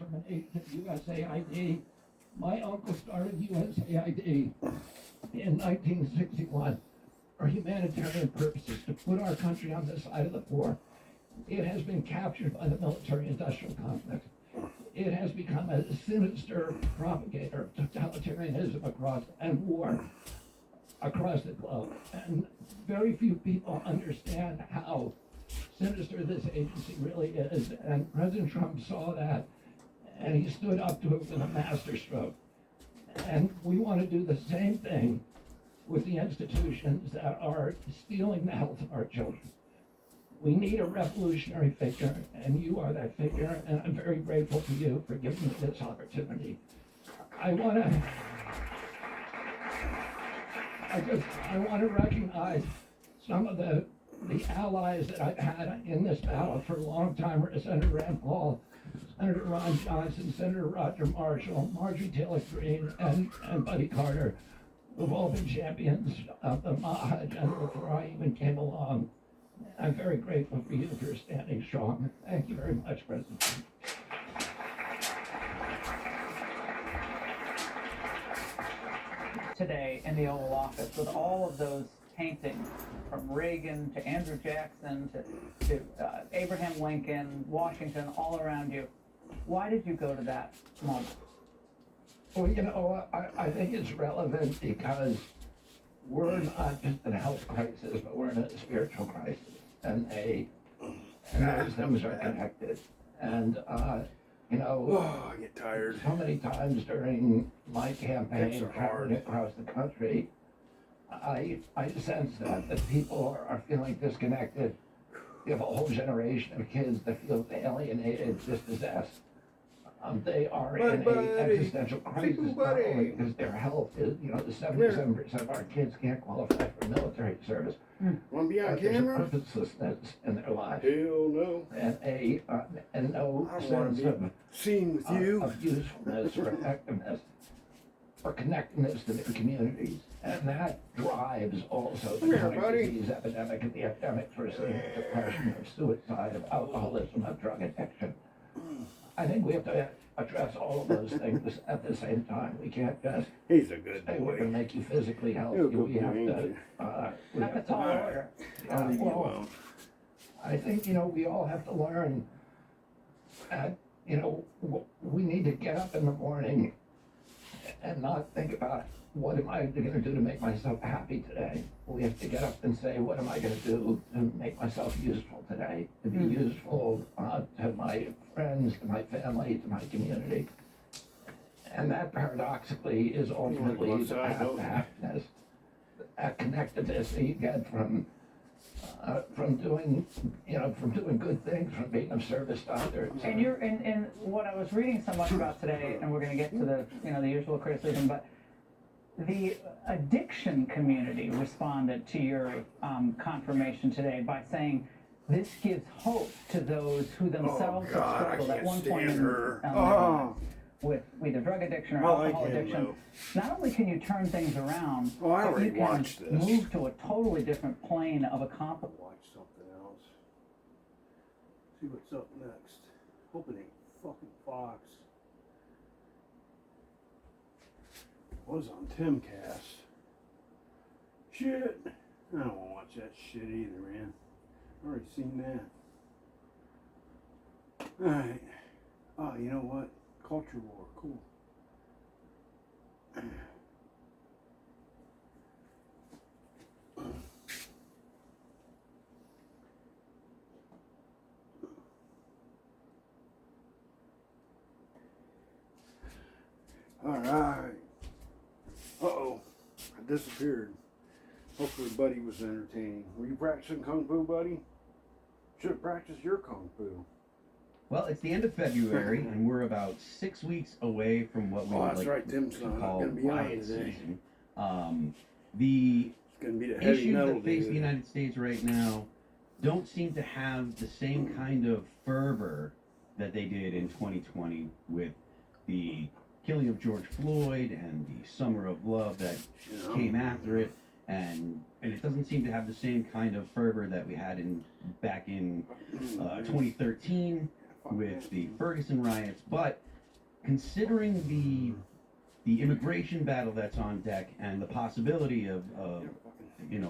termination of USAID. My uncle started USAID in 1961 for humanitarian purposes, to put our country on the side of the poor. It has been captured by the military-industrial complex. It has become a sinister propagator of totalitarianism and war across the globe. And very few people understand how sinister this agency really is. And President Trump saw that, and he stood up to it with a masterstroke. And we want to do the same thing with the institutions that are stealing the health of our children. We need a revolutionary figure, and you are that figure, and I'm very grateful to you for giving me this opportunity. I want to recognize some of the allies that I've had in this battle for a long time: Senator Rand Paul, Senator Ron Johnson, Senator Roger Marshall, Marjorie Taylor Greene, and Buddy Carter, who've all been champions of the MAHA agenda before I even came along. I'm very grateful for you for standing strong. Thank you very much, President. Today in the Oval Office with all of those paintings from Reagan to Andrew Jackson to Abraham Lincoln, Washington, all around you. Why did you go to that moment? Well, you know, I think it's relevant because we're not just in a health crisis, but we're in a spiritual crisis, and those things are connected. And you know, I get tired. so many times during my campaign traveling across the country, I sense that people are feeling disconnected. You have a whole generation of kids that feel alienated, dispossessed. They are in an existential crisis, not only because their health is, you know, the 77% of our kids can't qualify for military service. Want to be on There's a camera? purposelessness in their lives. Hell no. And no I don't want sense to be seen with you. of usefulness or effectiveness or connectedness to their communities. And that drives also the chronic disease epidemic and the epidemics we're seeing of depression, of suicide, of alcoholism, of drug addiction. I think we have to address all of those things at the same time. We can't just He's a good say we're boy. going to make you physically healthy. You're a good We have boy, to. ain't you? Not the tall order. I'll leave you Well, alone. I think, you know, we all have to learn that, you know, we need to get up in the morning and not think about what am I going to do to make myself happy today. We have to get up and say, what am I going to do to make myself useful today, to be useful to my friends, to my family, to my community. And that paradoxically is ultimately the path to happiness, that connectedness that you get from doing, you know, from doing good things, from being of service to others. And you're and what I was reading so much about today, and we're going to get to the the usual criticism, but the addiction community responded to your confirmation today by saying this gives hope to those who themselves have struggled at one point in their lives with either drug addiction or alcohol addiction. Not only can you turn things around, but you can move to a totally different plane of accomplishment. Watch something else. See what's up next. Hope it ain't fucking Fox. Was on Timcast. Shit. I don't want to watch that shit either, man. I already seen that. Alright. Oh, you know what? Culture war. Cool. Alright. Uh-oh. I disappeared. Hopefully Buddy was entertaining. Were you practicing Kung Fu, Buddy? Should have practiced your Kung Fu. Well, it's the end of February, and we're about 6 weeks away from what we would that's like right. Tim's to not call gonna be on riot today. season. The It's gonna be the heavy issues metal that face day. the United States right now don't seem to have the same kind of fervor that they did in 2020 with the killing of George Floyd and the Summer of Love that came after it, and it doesn't seem to have the same kind of fervor that we had back in 2013 with the Ferguson riots. But considering the immigration battle that's on deck and the possibility of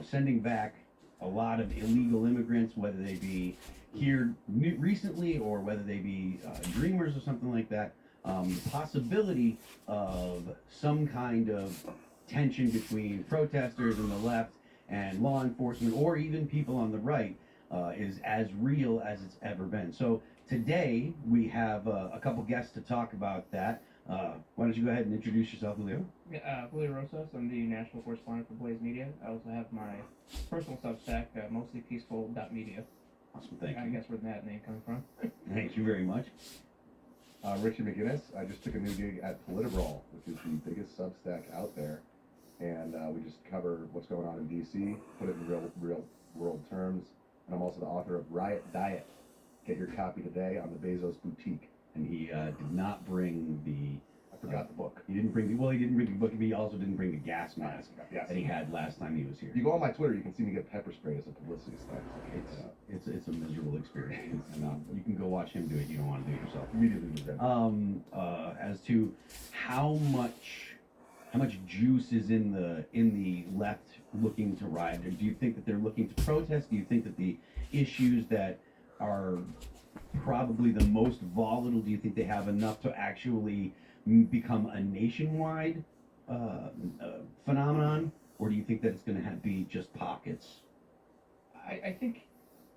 sending back a lot of illegal immigrants, whether they be here recently or whether they be dreamers or something like that, the possibility of some kind of tension between protesters and the left and law enforcement, or even people on the right, is as real as it's ever been. So today we have a couple guests to talk about that. Why don't you go ahead and introduce yourself, Julio? Julio Rosas. I'm the national correspondent for Blaze Media. I also have my personal Substack, mostlypeaceful.media. Awesome, thank I you. guess where that name coming from. Thank you very much. Richie McGinnis. I just took a new gig at Politibrawl, which is the biggest Substack out there, and we just cover what's going on in DC, put it in real world terms, and I'm also the author of Riot Diet. Get your copy today on the Bezos Boutique. And he did not bring I forgot the book. he didn't bring the book, but he also didn't bring the gas mask Yes. that he had last time he was here. If you go on my Twitter, you can see me get pepper spray as a publicity stunt. It's a miserable experience. And, you can go watch him do it. You don't want to do it yourself. Immediately regret. As to how much juice is in the left looking to riot, or do you think that they're looking to protest? Do you think that the issues that are probably the most volatile, do you think they have enough to actually become a nationwide phenomenon, or do you think that it's going to be just pockets? I think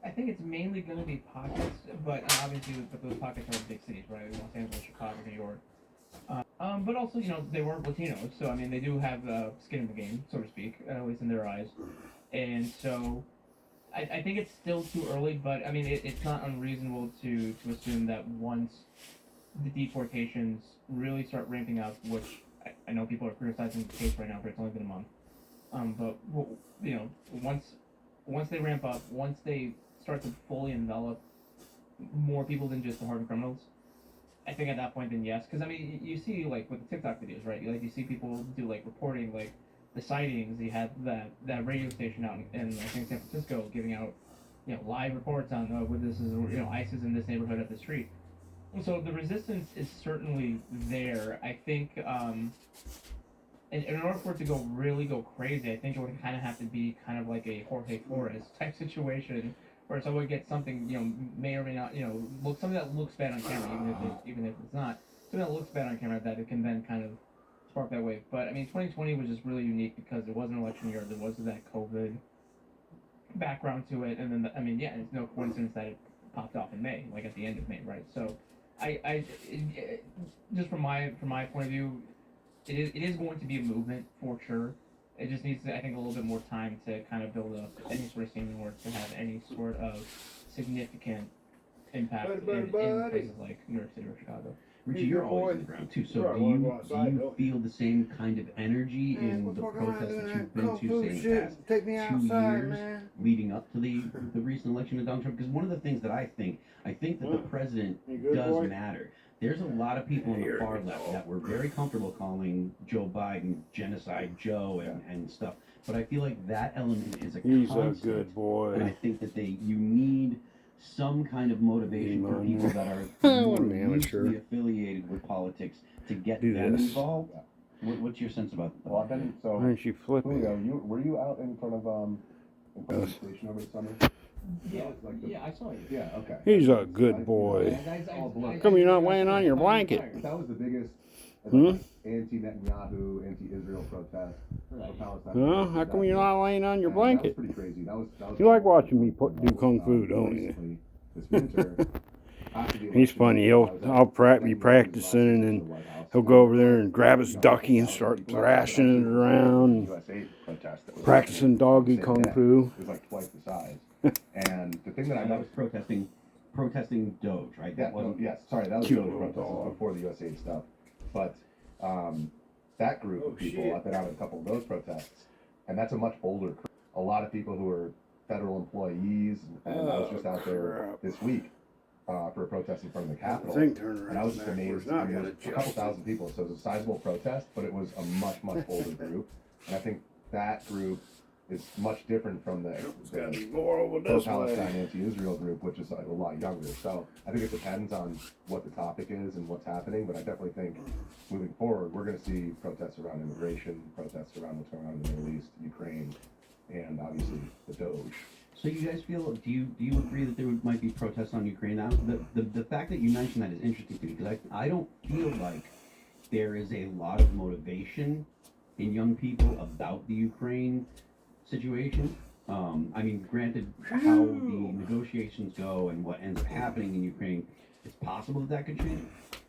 it's mainly going to be pockets, but obviously those pockets are big cities, right? Los Angeles, Chicago, New York. But also, they weren't Latinos, so I mean, they do have skin in the game, so to speak, at least in their eyes. And so I think it's still too early, but I mean, it's not unreasonable to assume that once the deportations really start ramping up, which I know people are criticizing the case right now, but it's only been a month. But once they ramp up, once they start to fully envelop more people than just the hardened criminals, I think at that point, then yes. Because I mean, you see like with the TikTok videos, right? Like you see people do like reporting like the sightings. You had that radio station out in I think San Francisco giving out live reports on where this is ISIS in this neighborhood up the street. So the resistance is certainly there. I think in order for it to really go crazy, I think it would kind of have to be kind of like a Jorge Flores type situation, where someone gets something may or may not look something that looks bad on camera, even if it's not something that looks bad on camera, that it can then kind of spark that wave. But I mean, 2020 was just really unique because it was an election year. There was that COVID background to it, and then it's no coincidence that it popped off in May, like at the end of May, right? So just from my point of view, it is going to be a movement for sure. It just needs, I think, a little bit more time to kind of build up any sort of steam in order to have any sort of significant impact in places like New York City or Chicago. Richie, you're always on the ground too. So do you feel the same kind of energy in the protests that you've been to, say, in the past 2 years leading up to the recent election of Donald Trump? Because one of the things that I think that the president does matter. There's a lot of people on the far left that were very comfortable calling Joe Biden Genocide Joe and stuff. But I feel like that element is a constant. He's a good boy. And I think that you need some kind of motivation for people that are more loosely affiliated with politics to get them involved. What's your sense about that? Well, I've been Why don't you flip it? Julio, were you out in front of the station over the summer? Yeah, I saw you. Yeah, okay. He's a good boy. How come you're not laying on your blanket? That was the biggest anti-Netanyahu, anti-Israel protest for Palestine. Huh? How come you're not laying on your That blanket? was pretty crazy. That was You like watching me do kung fu, don't you? recently, this winter, after the He's election, funny. I was at I'll be the practicing, and then White House. he'll go over there and grab his ducky and start thrashing it around, USA protest that was practicing doggy same kung day. fu. It was like twice the size. And the thing that I And that was noticed, protesting Doge, right? yeah, That wasn't. yes, sorry, that was Cute the little protest dog. before the USAID stuff. But that group of people, I've been out at a couple of those protests, and that's a much older crew. A lot of people who are federal employees, and I was just out there this week for a protest in front of the Capitol. And I was just amazed. I mean, there was a couple thousand people, so it was a sizable protest, but it was a much older group. And I think that group is much different from It's gotta be the more over this pro-Palestine, way. anti-Israel group, which is a lot younger. So I think it depends on what the topic is and what's happening, but I definitely think moving forward, we're going to see protests around immigration, protests around what's going on in the Middle East, Ukraine, and obviously the Doge. So you guys feel? Do you agree that there might be protests on Ukraine now? The fact that you mentioned that is interesting to me because I don't feel like there is a lot of motivation in young people about the Ukraine situation. I mean, granted, how the negotiations go and what ends up happening in Ukraine, it's possible that could change.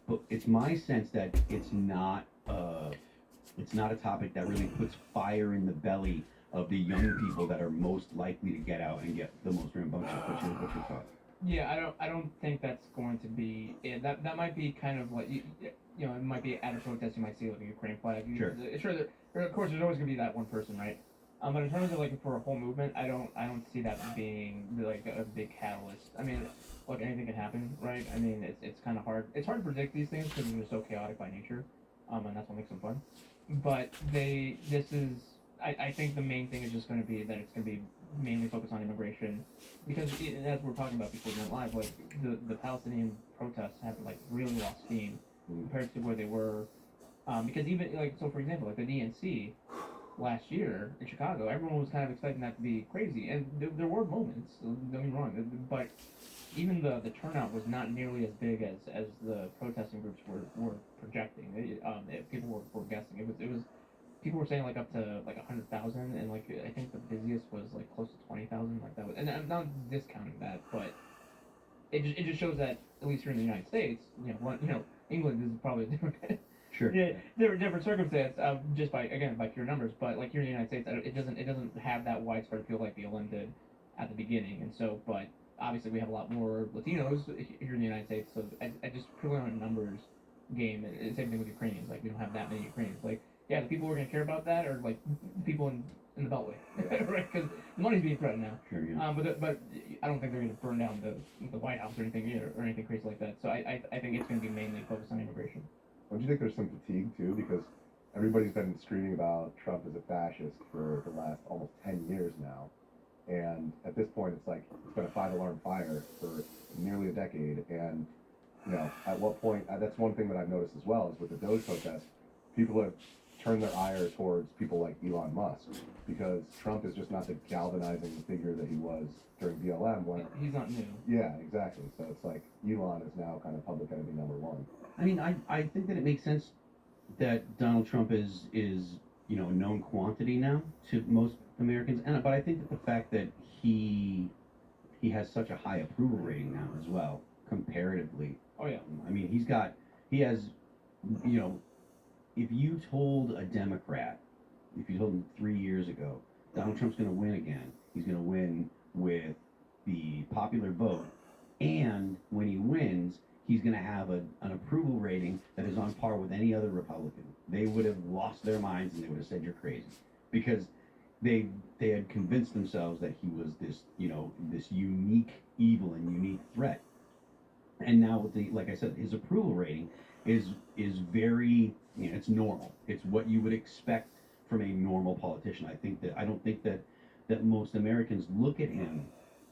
But it's my sense that it's not a topic that really puts fire in the belly of the young people that are most likely to get out and get the most rambunctious. What's your thought? Yeah, I don't think that's going to be it. That might be kind of like you know, it might be at a protest you might see like a Ukraine flag. Sure. Sure. Of course, there's always gonna be that one person, right? But in terms of like for a whole movement, I don't see that being like a big catalyst. I mean, look, anything can happen, right? I mean, it's kind of hard. It's hard to predict these things because they're just so chaotic by nature, and that's what makes them fun. But I think the main thing is just going to be that it's going to be mainly focused on immigration, because as we're talking about before we went live, like the Palestinian protests have like really lost steam compared to where they were, because even like so for example like the DNC last year in Chicago, everyone was kind of expecting that to be crazy, and there were moments. Don't get me wrong, but even the turnout was not nearly as big as the protesting groups were projecting. People were guessing it was people were saying like up to like 100,000, and like I think the busiest was like close to 20,000. Like that was, and I'm not discounting that, but it just shows that at least here in the United States, England is probably a different. Sure. Yeah, different circumstance, just by pure numbers. But like here in the United States, it doesn't have that widespread appeal like BLM did at the beginning, and so but obviously we have a lot more Latinos here in the United States, so I just purely on a numbers game. Same thing with Ukrainians, like we don't have that many Ukrainians. Like yeah, the people who are gonna care about that are like people in the Beltway, right? Because the money's being threatened now. Sure, yeah. But I don't think they're gonna burn down the White House or anything either, or anything crazy like that. So I think it's gonna be mainly focused on immigration. Don't you think there's some fatigue too? Because everybody's been screaming about Trump as a fascist for the last almost 10 years now. And at this point, it's like it's been a 5-alarm fire for nearly a decade. And, at what point, that's one thing that I've noticed as well, is with the Doge protest, people have turned their ire towards people like Elon Musk, because Trump is just not the galvanizing figure that he was during BLM. When He's not new. Yeah, exactly. So it's like Elon is now kind of public enemy number one. I mean, I think that it makes sense that Donald Trump is a known quantity now to most Americans, but I think that the fact that he has such a high approval rating now as well, comparatively. Oh yeah. I mean, he has, if you told a Democrat, if you told him 3 years ago, Donald Trump's going to win again, he's going to win with the popular vote, and when he wins, he's going to have an approval rating that is on par with any other Republican, they would have lost their minds and they would have said you're crazy, because they had convinced themselves that he was this unique evil and unique threat. And now with like I said, his approval rating is very, it's normal. It's what you would expect from a normal politician. I don't think that most Americans look at him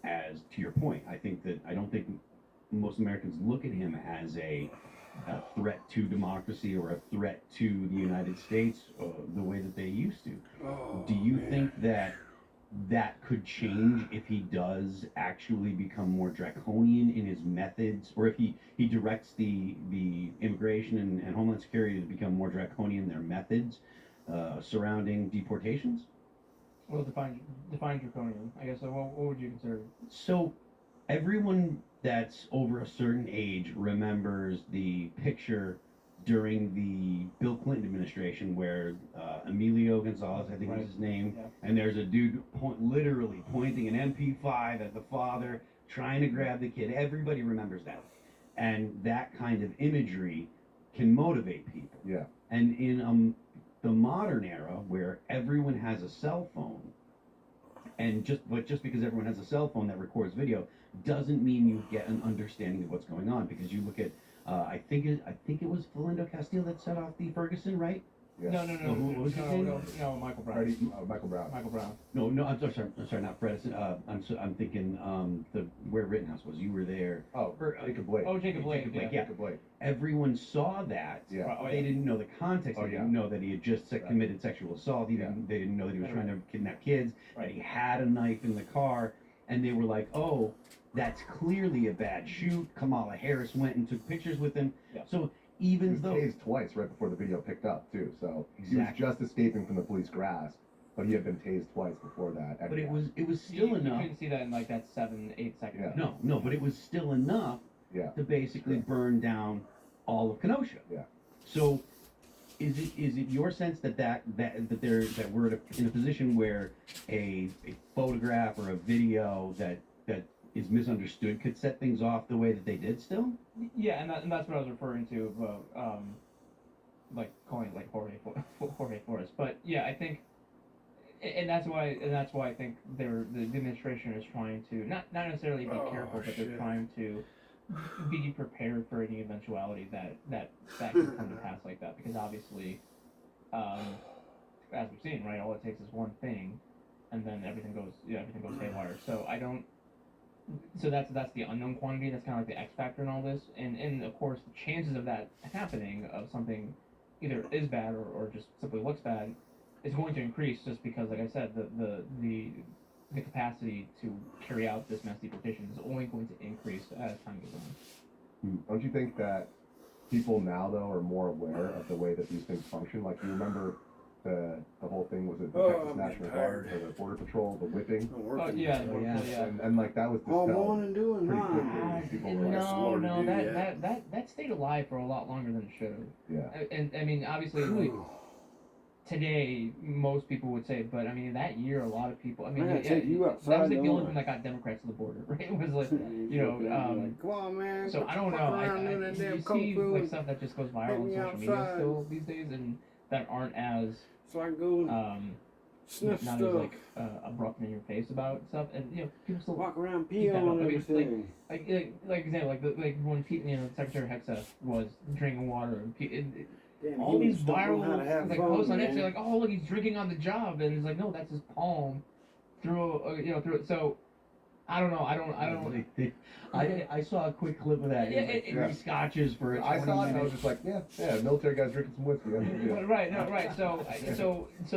as, to your point, I don't think most Americans look at him as a threat to democracy or a threat to the United States the way that they used to. Oh, Do you man. think that could change if he does actually become more draconian in his methods, or if he directs the immigration and Homeland Security to become more draconian in their methods surrounding deportations? Well, define draconian. I guess. So what would you consider? So everyone that's over a certain age remembers the picture during the Bill Clinton administration where Emilio Gonzalez, I think was his name, Yeah. and there's a dude literally pointing an MP5 at the father, trying to grab the kid. Everybody remembers that. And that kind of imagery can motivate people. Yeah. And in the modern era where everyone has a cell phone, and just because everyone has a cell phone that records video doesn't mean you get an understanding of what's going on, because you look at I think it was Philindo Castile that set off the Ferguson, right? Yeah. No, What was his name? no, Michael Brown. Freddie, Michael Brown. Michael Brown. No, I'm sorry, not Fred. I'm thinking the where Rittenhouse was. You were there. Oh, Jacob Blake. Oh, Jacob Blake. Yeah. Jacob Blake. Everyone saw that. Yeah. Oh, They yeah. didn't know the context. Oh, They yeah. didn't know that he had just committed sexual assault. They didn't know that he was trying to kidnap kids. Right. That he had a knife in the car, and they were like, "Oh, that's clearly a bad shoot." Kamala Harris went and took pictures with him. Yeah. So He even was though tased twice right before the video picked up too. So Exactly. he was just escaping from the police grasp, but he had been tased twice before that. but it was You still enough. couldn't see that in like that 7-8 seconds. Yeah. No, but it was still enough Yeah. to basically burn down all of Kenosha. Yeah. So, is it your sense that we're in a position where a photograph or a video that is misunderstood could set things off the way that they did still? Yeah, and that's what I was referring to about like calling it like Jorge Forest. But yeah, I think, and that's why I think the administration is trying to not necessarily be careful, but they're trying to be prepared for any eventuality that can come to pass like that, because obviously, as we've seen, right, all it takes is one thing, and then everything goes haywire. So I don't. So that's the unknown quantity. That's kind of like the X factor in all this, and of course the chances of that happening, of something either is bad or just simply looks bad, is going to increase, just because, like I said, the capacity to carry out this mass deportation is only going to increase as time goes on. Don't you think that people now though are more aware of the way that these things function? Like, you remember the whole thing, was it the Texas I'm National getting Guard tired. or the Border Patrol, the whipping? I'm Oh working. yeah, Oh, yeah. yeah. And like that was All dispelled morning doing pretty mine. quickly. People were like, That's No, slow to do that stayed alive for a lot longer than it should have. yeah. And I mean, obviously, like today, most people would say, but I mean, that year, a lot of people. I mean, Man, yeah, take you that outside, was like the don't only I? thing that got Democrats to the border, right? It was like, Like, come on, man. so quit I don't know. fucking around doing that You damn see kung fu like and stuff that just goes viral take on me social media outside. still these days, and that aren't as so I can go and sniff not stuff, as like abrupt in your face about stuff, and people still walk around, keep pee that up. on I mean, everything. like example, like when people, Secretary Hexa was drinking water, and Damn all these humans don't know how viral to have like fun, posts on man. Instagram, like, oh look, he's drinking on the job, and it's like, no, that's his palm through through it. So I don't know. I don't. I saw a quick clip of that. Yeah, It was like it- 3 scotches for a I 20 saw it and I was minute. just like, yeah, military guys drinking some whiskey. Yeah. Right, no, right. So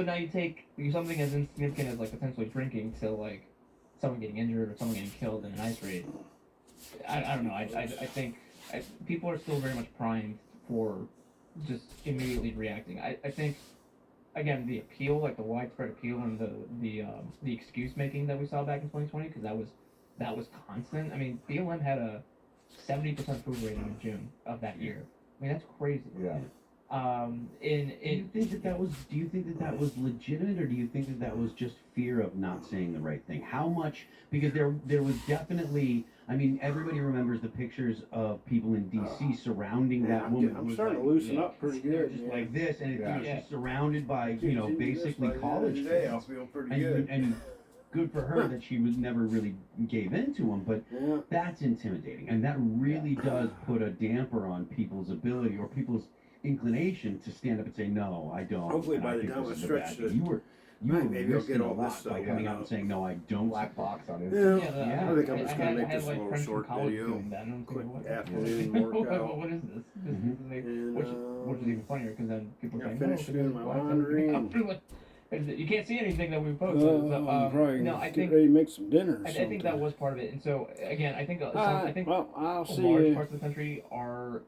now you take something as insignificant as like potentially drinking to like someone getting injured or someone getting killed in an ice raid. I don't know. I think people are still very much primed for just immediately reacting. I think, again, the appeal, like the widespread appeal and the excuse making that we saw back in 2020, because that was constant. I mean, BLM had a 70% approval rating in June of that year. I mean, that's crazy. Yeah. Do you think that was legitimate, or do you think that was just fear of not saying the right thing? How much? Because there was definitely. I mean, everybody remembers the pictures of people in D.C. surrounding that woman. I'm who was starting like, to loosen up pretty they're good. just man. like this, and Yeah. she's surrounded by Dude, basically by the end of college the day, I'll kids. feel pretty good. And good for her that she was never really gave in to him, but Yeah. that's intimidating, and that really does put a damper on people's ability or people's inclination to stand up and say, no, I don't. Hopefully and by I the think time this I is a stretch bad the- thing." You were Maybe I'll risking get a all lot this stuff by coming out out. and saying, no, I don't. Black box on Yeah. Instagram. Yeah. I think I'm just gonna I make had this a like little friends from short college video. doing that. And I'm Quick thinking, what? afternoon workout. What is this? Mhm. And, Which is even funnier, because then people yeah, think, finished oh, doing my why is laundry everything and- you can't see anything that we posted. So, I'm probably no, gonna I get think ready to make some dinner. Or I think that something. was part of it. And so again, I think All right, I think well, I'll see large you. parts of the country are